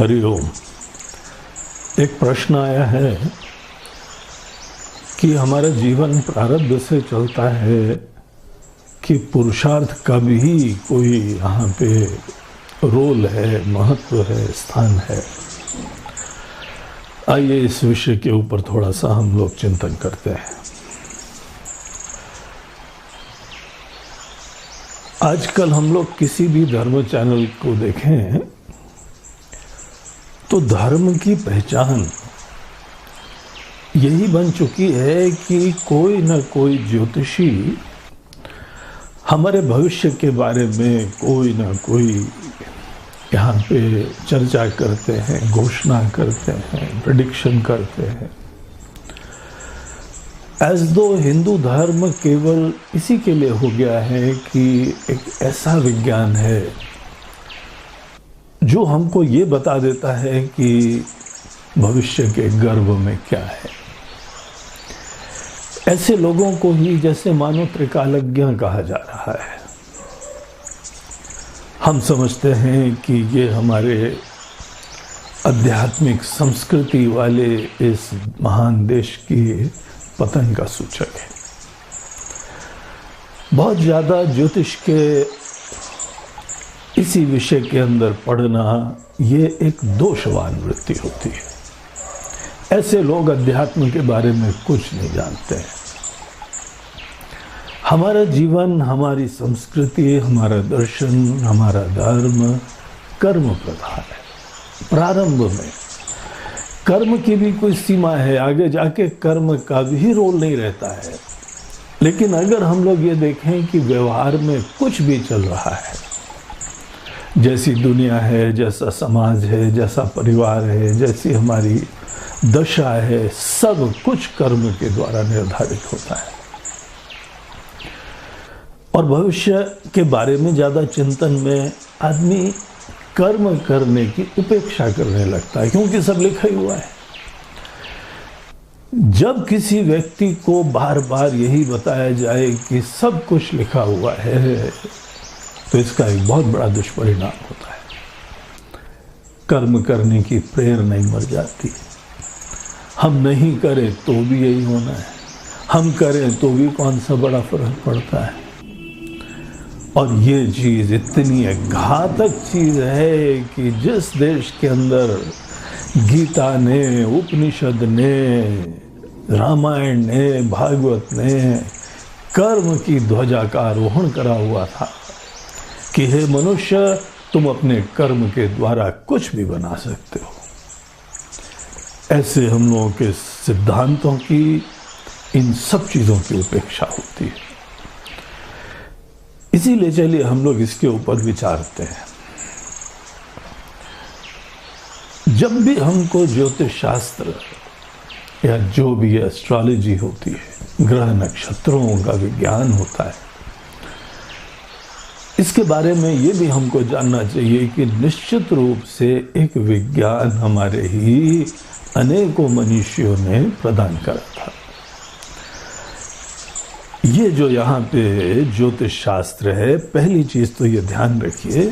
हरिओम। एक प्रश्न आया है कि हमारा जीवन प्रारब्ध से चलता है कि पुरुषार्थ का भी कोई यहाँ पे रोल है, महत्व है, स्थान है। आइए इस विषय के ऊपर थोड़ा सा हम लोग चिंतन करते हैं। आजकल हम लोग किसी भी धर्म चैनल को देखें तो धर्म की पहचान यही बन चुकी है कि कोई न कोई ज्योतिषी हमारे भविष्य के बारे में कोई न कोई यहाँ पे चर्चा करते हैं, घोषणा करते हैं, प्रेडिक्शन करते हैं। एज दो हिंदू धर्म केवल इसी के लिए हो गया है कि एक ऐसा विज्ञान है जो हमको ये बता देता है कि भविष्य के गर्भ में क्या है। ऐसे लोगों को ही जैसे मानो त्रिकालज्ञ कहा जा रहा है। हम समझते हैं कि ये हमारे आध्यात्मिक संस्कृति वाले इस महान देश की पतन का सूचक है। बहुत ज़्यादा ज्योतिष के इसी विषय के अंदर पढ़ना ये एक दोषवान वृत्ति होती है। ऐसे लोग अध्यात्म के बारे में कुछ नहीं जानते हैं। हमारा जीवन, हमारी संस्कृति, हमारा दर्शन, हमारा धर्म कर्म प्रधान है। प्रारंभ में कर्म की भी कोई सीमा है, आगे जाके कर्म का भी रोल नहीं रहता है। लेकिन अगर हम लोग ये देखें कि व्यवहार में कुछ भी चल रहा है, जैसी दुनिया है, जैसा समाज है, जैसा परिवार है, जैसी हमारी दशा है, सब कुछ कर्म के द्वारा निर्धारित होता है। और भविष्य के बारे में ज़्यादा चिंतन में आदमी कर्म करने की उपेक्षा करने लगता है, क्योंकि सब लिखा ही हुआ है। जब किसी व्यक्ति को बार बार यही बताया जाए कि सब कुछ लिखा हुआ है, तो इसका एक बहुत बड़ा दुष्परिणाम होता है। कर्म करने की प्रेरणा नहीं मर जाती। हम नहीं करें तो भी यही होना है, हम करें तो भी कौन सा बड़ा फर्क पड़ता है। और ये चीज़ इतनी घातक चीज़ है कि जिस देश के अंदर गीता ने, उपनिषद ने, रामायण ने, भागवत ने कर्म की ध्वजा का आरोहण करा हुआ था कि हे मनुष्य, तुम अपने कर्म के द्वारा कुछ भी बना सकते हो। ऐसे हम लोगों के सिद्धांतों की, इन सब चीज़ों की उपेक्षा होती है। इसीलिए चलिए हम लोग इसके ऊपर विचारते हैं। जब भी हमको ज्योतिष शास्त्र या जो भी एस्ट्रोलॉजी होती है, ग्रह नक्षत्रों का विज्ञान होता है, इसके बारे में ये भी हमको जानना चाहिए कि निश्चित रूप से एक विज्ञान हमारे ही अनेकों मनुष्यों ने प्रदान करा था। ये जो यहाँ पे ज्योतिष शास्त्र है, पहली चीज़ तो ये ध्यान रखिए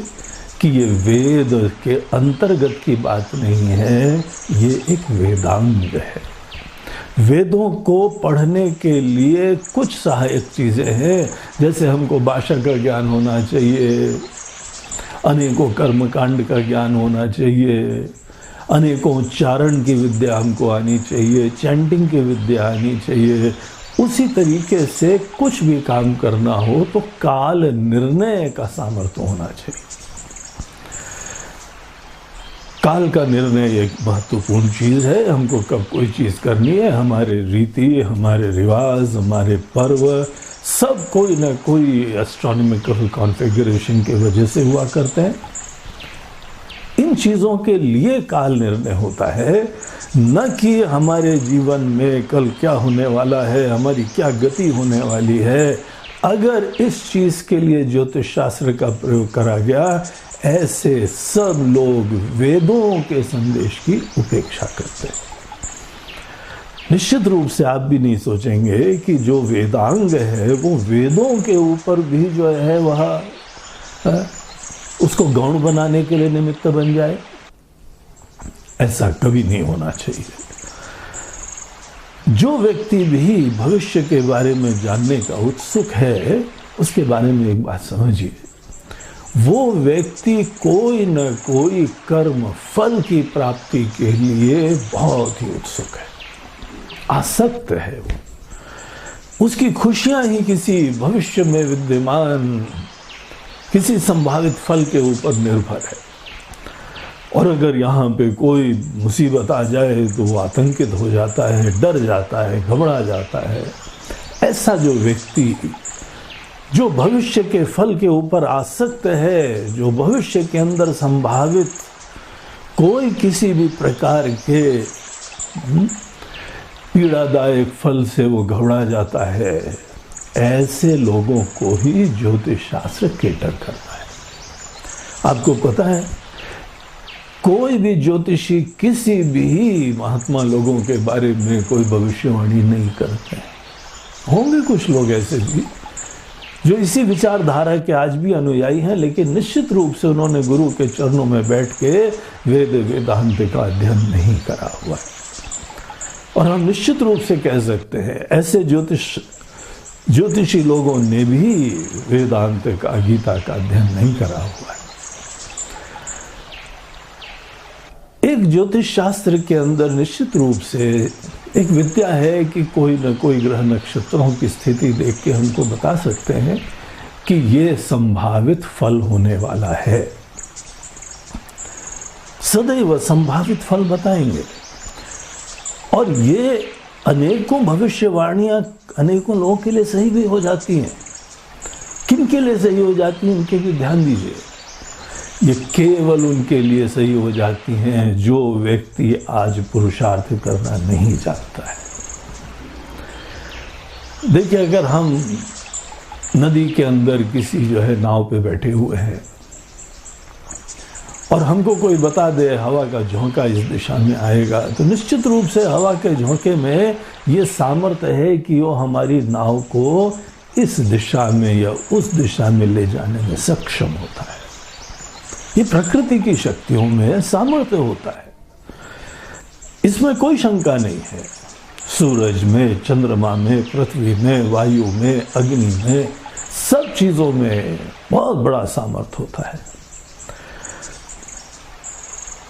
कि ये वेद के अंतर्गत की बात नहीं है, ये एक वेदांग है। वेदों को पढ़ने के लिए कुछ सहायक चीज़ें हैं, जैसे हमको भाषा का ज्ञान होना चाहिए, अनेकों कर्मकांड का ज्ञान होना चाहिए, अनेकों उच्चारण की विद्या हमको आनी चाहिए, चैंटिंग की विद्या आनी चाहिए। उसी तरीके से कुछ भी काम करना हो तो काल निर्णय का सामर्थ्य होना चाहिए। काल का निर्णय एक महत्वपूर्ण चीज़ है। हमको कब कोई चीज़ करनी है, हमारे रीति, हमारे रिवाज, हमारे पर्व सब कोई ना कोई एस्ट्रोनॉमिकल कॉन्फ़िगरेशन की वजह से हुआ करते हैं। इन चीज़ों के लिए काल निर्णय होता है, न कि हमारे जीवन में कल क्या होने वाला है, हमारी क्या गति होने वाली है। अगर इस चीज़ के लिए ज्योतिष शास्त्र का प्रयोग करा गया, ऐसे सब लोग वेदों के संदेश की उपेक्षा करते हैं। निश्चित रूप से आप भी नहीं सोचेंगे कि जो वेदांग है वो वेदों के ऊपर भी जो है वह उसको गौण बनाने के लिए निमित्त बन जाए। ऐसा कभी नहीं होना चाहिए। जो व्यक्ति भी भविष्य के बारे में जानने का उत्सुक है, उसके बारे में एक बात समझिए, वो व्यक्ति कोई न कोई कर्म फल की प्राप्ति के लिए बहुत ही उत्सुक है, आसक्त है। वो उसकी खुशियां ही किसी भविष्य में विद्यमान किसी संभावित फल के ऊपर निर्भर है। और अगर यहाँ पे कोई मुसीबत आ जाए तो वो आतंकित हो जाता है, डर जाता है, घबरा जाता है। ऐसा जो व्यक्ति जो भविष्य के फल के ऊपर आसक्त है, जो भविष्य के अंदर संभावित कोई किसी भी प्रकार के पीड़ादायक फल से वो घबरा जाता है, ऐसे लोगों को ही ज्योतिष शास्त्र केटर करता है। आपको पता है, कोई भी ज्योतिषी किसी भी महात्मा लोगों के बारे में कोई भविष्यवाणी नहीं करते हैं। होंगे कुछ लोग ऐसे भी जो इसी विचारधारा के आज भी अनुयायी हैं, लेकिन निश्चित रूप से उन्होंने गुरु के चरणों में बैठ के वेद वेदांत का अध्ययन नहीं करा हुआ है। और हम निश्चित रूप से कह सकते हैं ऐसे ज्योतिषी लोगों ने भी वेदांत का, गीता का अध्ययन नहीं करा हुआ है। एक ज्योतिष शास्त्र के अंदर निश्चित रूप से एक विद्या है कि कोई न कोई ग्रह नक्षत्रों की स्थिति देख के हमको बता सकते हैं कि ये संभावित फल होने वाला है। सदैव संभावित फल बताएंगे। और ये अनेकों भविष्यवाणियां अनेकों लोगों के लिए सही भी हो जाती हैं। किन के लिए सही हो जाती हैं, उनके भी ध्यान दीजिए। ये केवल उनके लिए सही हो जाती हैं जो व्यक्ति आज पुरुषार्थ करना नहीं चाहता है। देखिए, अगर हम नदी के अंदर किसी जो है नाव पे बैठे हुए हैं और हमको कोई बता दे हवा का झोंका इस दिशा में आएगा, तो निश्चित रूप से हवा के झोंके में ये सामर्थ्य है कि वो हमारी नाव को इस दिशा में या उस दिशा में ले जाने में सक्षम होता है। ये प्रकृति की शक्तियों में सामर्थ्य होता है, इसमें कोई शंका नहीं है। सूरज में, चंद्रमा में, पृथ्वी में, वायु में, अग्नि में, सब चीजों में बहुत बड़ा सामर्थ्य होता है।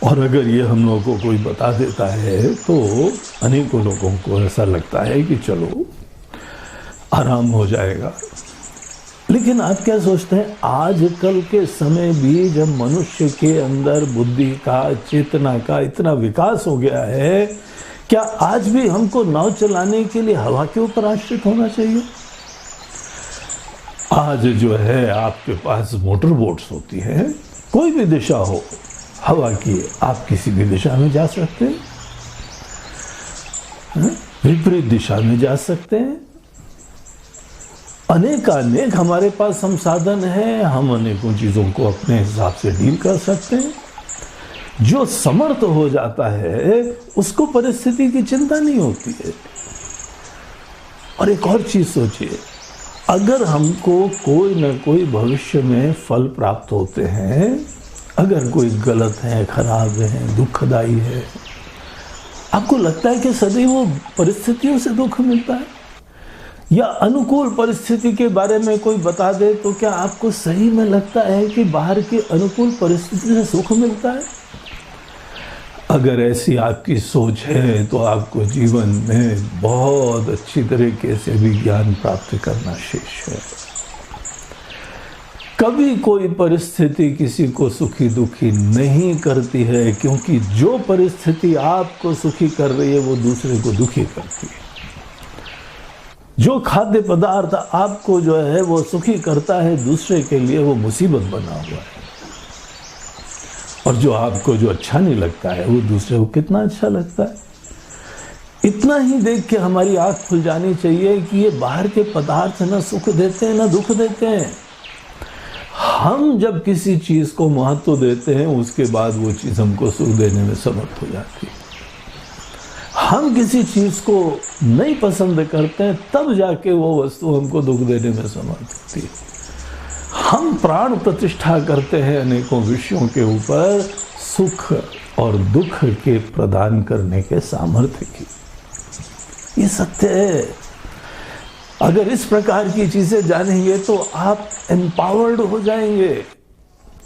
और अगर ये हम लोगों को कोई बता देता है तो अनेकों लोगों को ऐसा लगता है कि चलो आराम हो जाएगा। लेकिन आप क्या सोचते हैं, आजकल के समय भी जब मनुष्य के अंदर बुद्धि का, चेतना का इतना विकास हो गया है, क्या आज भी हमको नाव चलाने के लिए हवा के ऊपर आश्रित होना चाहिए? आज जो है आपके पास मोटर बोट्स होती हैं, कोई भी दिशा हो हवा की, आप किसी भी दिशा में जा सकते हैं, विपरीत दिशा में जा सकते हैं। अनेक हमारे पास संसाधन है, हम अनेकों चीजों को अपने हिसाब से डील कर सकते हैं। जो समर्थ हो जाता है उसको परिस्थिति की चिंता नहीं होती है। और एक और चीज सोचिए, अगर हमको कोई न कोई भविष्य में फल प्राप्त होते हैं, अगर कोई गलत है, खराब है, दुखदाई है, आपको लगता है कि सदैव वो परिस्थितियों से दुख मिलता है? या अनुकूल परिस्थिति के बारे में कोई बता दे तो क्या आपको सही में लगता है कि बाहर की अनुकूल परिस्थिति से सुख मिलता है? अगर ऐसी आपकी सोच है तो आपको जीवन में बहुत अच्छी तरीके से विज्ञान प्राप्त करना शेष है। कभी कोई परिस्थिति किसी को सुखी दुखी नहीं करती है, क्योंकि जो परिस्थिति आपको सुखी कर रही है वो दूसरे को दुखी करती है। जो खाद्य पदार्थ आपको जो है वो सुखी करता है, दूसरे के लिए वो मुसीबत बना हुआ है। और जो आपको जो अच्छा नहीं लगता है वो दूसरे को कितना अच्छा लगता है। इतना ही देख के हमारी आंख खुल जानी चाहिए कि ये बाहर के पदार्थ ना सुख देते हैं ना दुख देते हैं। हम जब किसी चीज को महत्व देते हैं उसके बाद वो चीज हमको सुख देने में समर्थ हो जाती है। हम किसी चीज को नहीं पसंद करते हैं तब जाके वो वस्तु हमको दुख देने में समर्थ होती है। हम प्राण प्रतिष्ठा करते हैं अनेकों विषयों के ऊपर, सुख और दुख के प्रदान करने के सामर्थ्य की। ये सत्य है। अगर इस प्रकार की चीजें जानेंगे तो आप एम्पावर्ड हो जाएंगे,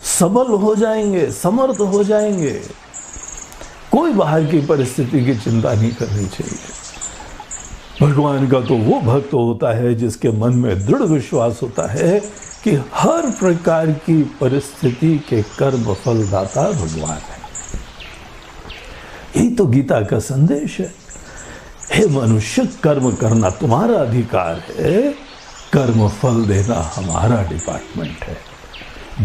सबल हो जाएंगे, समर्थ हो जाएंगे। कोई बाहर की परिस्थिति की चिंता नहीं करनी चाहिए। भगवान का तो वो भक्त होता है जिसके मन में दृढ़ विश्वास होता है कि हर प्रकार की परिस्थिति के कर्म फलदाता भगवान है। यही तो गीता का संदेश है। हे मनुष्य, कर्म करना तुम्हारा अधिकार है, कर्म फल देना हमारा डिपार्टमेंट है।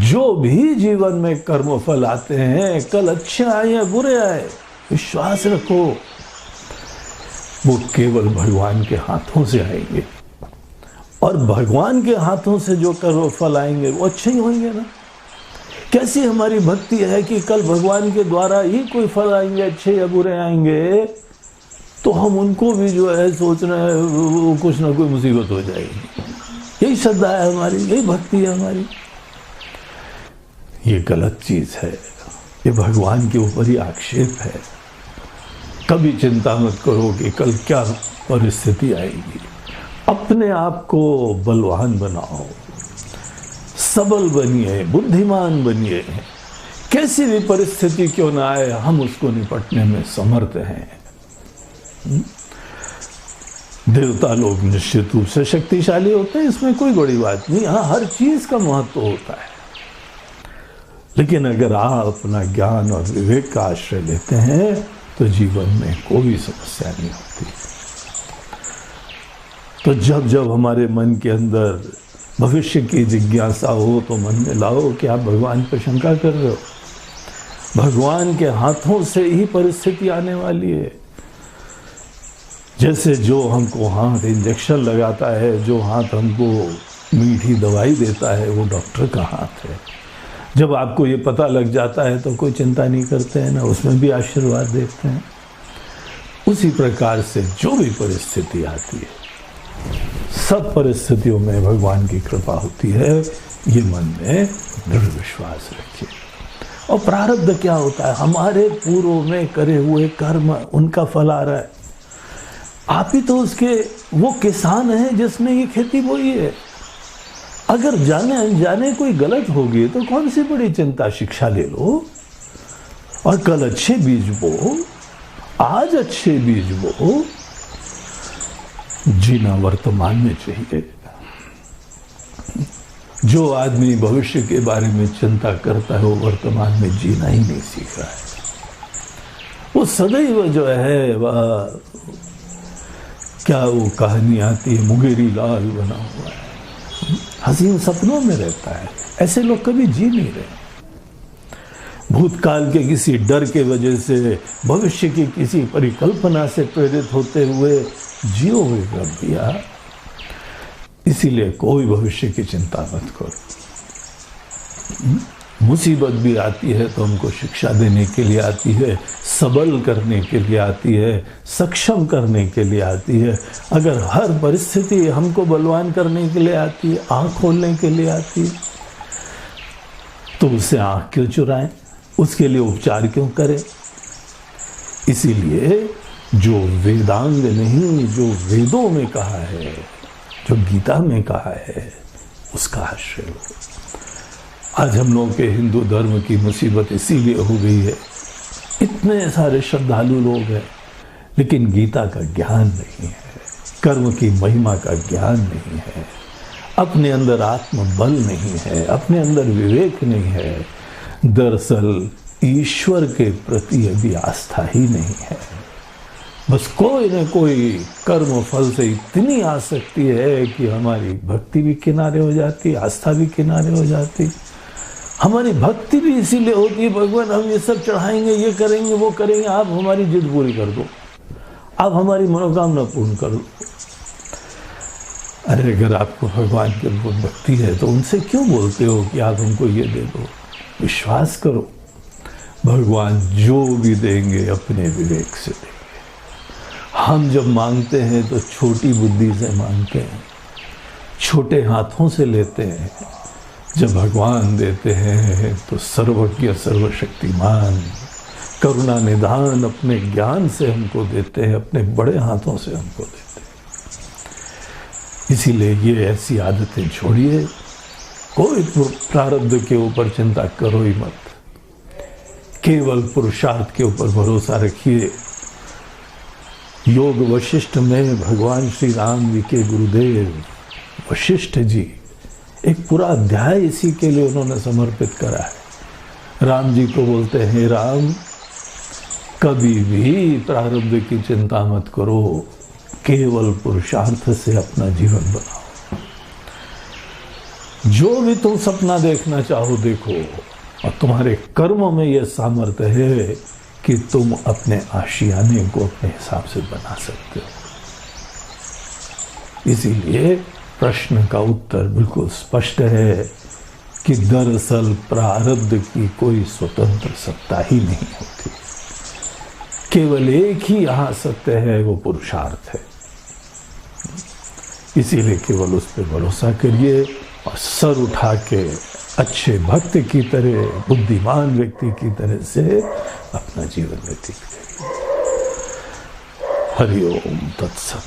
जो भी जीवन में कर्म फल आते हैं, कल अच्छे आए या बुरे आए, विश्वास रखो वो केवल भगवान के हाथों से आएंगे। और भगवान के हाथों से जो कर्म फल आएंगे वो अच्छे ही होंगे ना। कैसी हमारी भक्ति है कि कल भगवान के द्वारा ही कोई फल आएंगे, अच्छे या बुरे आएंगे, तो हम उनको भी जो है सोच रहे हैं वो कुछ ना कोई मुसीबत हो जाएगी। यही श्रद्धा है हमारी, यही भक्ति है हमारी। ये गलत चीज है, ये भगवान के ऊपर ही आक्षेप है। कभी चिंता मत करो कि कल क्या परिस्थिति आएगी। अपने आप को बलवान बनाओ, सबल बनिए, बुद्धिमान बनिए। कैसी भी परिस्थिति क्यों ना आए, हम उसको निपटने में समर्थ हैं। देवता लोग निश्चित रूप से शक्तिशाली होते हैं, इसमें कोई बड़ी बात नहीं। हाँ, हर चीज का महत्व होता है, लेकिन अगर आप अपना ज्ञान और विवेक का आश्रय लेते हैं तो जीवन में कोई समस्या नहीं होती। तो जब जब हमारे मन के अंदर भविष्य की जिज्ञासा हो तो मन में लाओ कि आप भगवान पर शंका कर रहे हो। भगवान के हाथों से ही परिस्थिति आने वाली है। जैसे जो हमको हाथ इंजेक्शन लगाता है, जो हाथ हमको मीठी दवाई देता है, वो डॉक्टर का हाथ है। जब आपको ये पता लग जाता है तो कोई चिंता नहीं करते हैं ना, उसमें भी आशीर्वाद देते हैं। उसी प्रकार से जो भी परिस्थिति आती है, सब परिस्थितियों में भगवान की कृपा होती है। ये मन में दृढ़ विश्वास रखिए। और प्रारब्ध क्या होता है? हमारे पूर्व में करे हुए कर्म, उनका फल आ रहा है। आप ही तो उसके वो किसान हैं जिसने ये खेती बोई है। अगर जाने अनजाने कोई गलत होगी तो कौन सी बड़ी चिंता, शिक्षा ले लो और कल अच्छे बीज बो, आज अच्छे बीज बो। जीना वर्तमान में चाहिए। जो आदमी भविष्य के बारे में चिंता करता है वो वर्तमान में जीना ही नहीं सीख रहा है। वो सदैव जो है वह क्या वो कहानी आती है, मुंगेरी लाल बना हुआ है, हसीन सपनों में रहता है। ऐसे लोग कभी जी नहीं रहे। भूतकाल के किसी डर के वजह से, भविष्य की किसी परिकल्पना से प्रेरित होते हुए जियो हुए कर दिया। इसीलिए कोई भविष्य की चिंता मत करो। मुसीबत भी आती है तो हमको शिक्षा देने के लिए आती है, सबल करने के लिए आती है, सक्षम करने के लिए आती है। अगर हर परिस्थिति हमको बलवान करने के लिए आती है, आँख खोलने के लिए आती है, तो उससे आँख क्यों चुराएं? उसके लिए उपचार क्यों करें? इसीलिए जो वेदांग नहीं, जो वेदों में कहा है, जो गीता में कहा है, उसका आश्रय हो। आज हम लोगों के हिंदू धर्म की मुसीबत इसीलिए हो गई है। इतने सारे श्रद्धालु लोग हैं, लेकिन गीता का ज्ञान नहीं है, कर्म की महिमा का ज्ञान नहीं है, अपने अंदर आत्मबल नहीं है, अपने अंदर विवेक नहीं है। दरअसल ईश्वर के प्रति अभी आस्था ही नहीं है। बस कोई न कोई कर्म फल से इतनी आसक्ति है कि हमारी भक्ति भी किनारे हो जाती, आस्था भी किनारे हो जाती। हमारी भक्ति भी इसीलिए होती है, भगवान हम ये सब चढ़ाएंगे, ये करेंगे, वो करेंगे, आप हमारी जिद पूरी कर दो, आप हमारी मनोकामना पूर्ण कर दो। अरे अगर आपको भगवान के ऊपर भक्ति है तो उनसे क्यों बोलते हो कि आप हमको ये दे दो? विश्वास करो, भगवान जो भी देंगे अपने विवेक से देंगे। हम जब मांगते हैं तो छोटी बुद्धि से मांगते हैं, छोटे हाथों से लेते हैं। जब भगवान देते हैं तो सर्वज्ञ, सर्वशक्तिमान, करुणा निधान अपने ज्ञान से हमको देते हैं, अपने बड़े हाथों से हमको देते हैं। इसीलिए ये ऐसी आदतें छोड़िए, कोई प्रारब्ध के ऊपर चिंता करो ही मत, केवल पुरुषार्थ के ऊपर भरोसा रखिए। योग वशिष्ठ में भगवान श्री राम जी के गुरुदेव वशिष्ठ जी, एक पूरा अध्याय इसी के लिए उन्होंने समर्पित करा है। राम जी को बोलते हैं, राम कभी भी प्रारब्ध की चिंता मत करो, केवल पुरुषार्थ से अपना जीवन बनाओ। जो भी तुम सपना देखना चाहो देखो, और तुम्हारे कर्म में यह सामर्थ्य है कि तुम अपने आशियाने को अपने हिसाब से बना सकते हो। इसीलिए प्रश्न का उत्तर बिल्कुल स्पष्ट है कि दरअसल प्रारब्ध की कोई स्वतंत्र सत्ता ही नहीं होती, केवल एक ही यहां सत्य है, वो पुरुषार्थ है। इसीलिए केवल उस पर भरोसा करिए और सर उठा के अच्छे भक्त की तरह, बुद्धिमान व्यक्ति की तरह से अपना जीवन व्यतीत करिए। हरि ओम तत्सत।